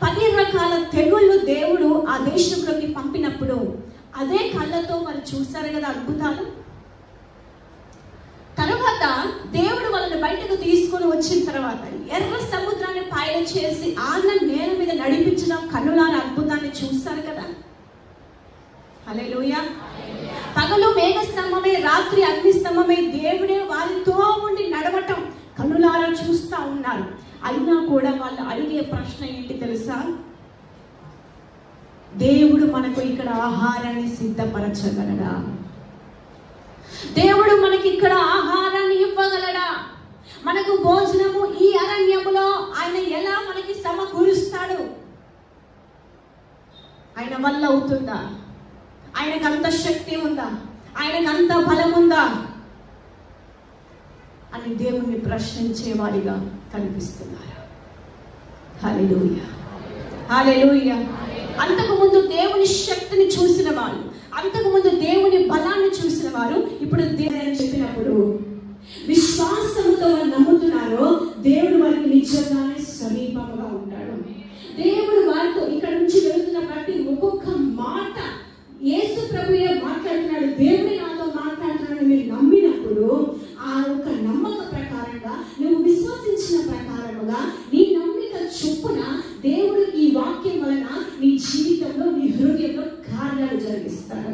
10 రకాల తెగుళ్ళు దేవుడు ఆ దేశంలోకి పంపినప్పుడు అదే కళ్ళతో మరి చూస్తారు కదా అద్భుతాలు. తర్వాత దేవుడు వాళ్ళని బయటకు తీసుకొని వచ్చిన తర్వాత ఎర్ర సముద్రాన్ని పాయల చేసి ఆన్న నేల మీద నడిపించడం కన్నులార అద్భుతాన్ని చూస్తారు కదా. హల్లెలూయా. పగలు మేఘస్తంభమై రాత్రి అగ్నిస్తంభమై దేవుడే వారితో ఉండి నడవటం కన్నులారా చూస్తూ ఉన్నారు. అయినా కూడా వాళ్ళు అడిగే ప్రశ్న ఏంటి తెలుసా? దేవుడు మనకు ఇక్కడ ఆహారాన్ని సిద్ధపరచగలడా? దేవుడు మనకి ఇక్కడ ఆహారాన్ని ఇవ్వగలడా? మనకు భోజనము ఈ అరణ్యములో ఆయన ఎలా మనకి సమకూరుస్తాడు? ఆయన వల్ల అవుతుందా? ఆయనకు అంత శక్తి ఉందా? ఆయనకు అంత బలం ఉందా అని దేవుణ్ణి ప్రశ్నించేవాడిగా కనిపిస్తున్నారు. హల్లెలూయా, హల్లెలూయా. అంతకు ముందు దేవుని శక్తిని చూసిన వాళ్ళు, అంతకు ముందు దేవుని బలాన్ని చూసిన వారు ఇప్పుడు దేవుని చెప్పినప్పుడు విశ్వాసంతో వాళ్ళు నమ్ముతున్నారో దేవుడు వారికి నిజంగానే సమీపంగా ఉంటాడు. దేవుడు వారితో ఇక్కడ నుంచి వెళుతున్న ప్రతి ఒక్కొక్క మాట యేసు ప్రభువే మాట్లాడుతున్నాడు. దేవుడే నాతో మాట్లాడుతున్నాడు మీరు నమ్మినప్పుడు ఆ ఒక నమ్మక ప్రకారంగా నువ్వు విశ్వసించిన ప్రకారముగా నీ నమ్మిక చొప్పున దేవుడు ఈ వాక్యం వలన నీ జీవితంలో నీ హృదయంలో కార్యాలు జరిగిస్తాడు.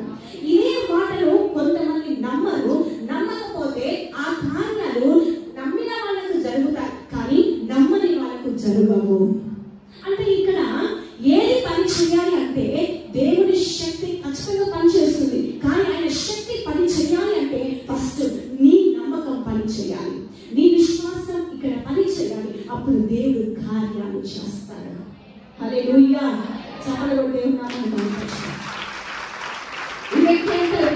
ఇదే మాటలు కొంతమంది నమ్మరు. నమ్మకపోతే ఆ కార్యాలు నమ్మిన వాళ్ళకు జరుగుతాయి కానీ నమ్మని వాళ్ళకు జరగవు. అంటే ఇక్కడ ఏది పని చేయాలి అంటే దేవుని శక్తి ఖచ్చితంగా పనిచేస్తుంది. కానీ ఆయన శక్తి పని చేయాలి అంటే ఫస్ట్ నీ నమ్మకం పని చేయాలి, నీ విశ్వాసం ఇక్కడ పని చేయాలి. అప్పుడు దేవుడు కార్యాలు చేస్తాడు. హల్లెలూయా. చాలా దేవుడు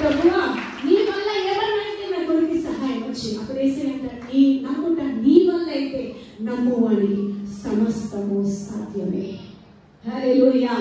ప్రభువా నీ వల్ల ఎవరినైతే నా కొడుకు సహాయం వచ్చింది అప్పుడు వేసేంటారు నీ నమ్ముట నీ వల్ల అయితే నమ్ము అని సమస్తము సాధ్యమే. హల్లెలూయా.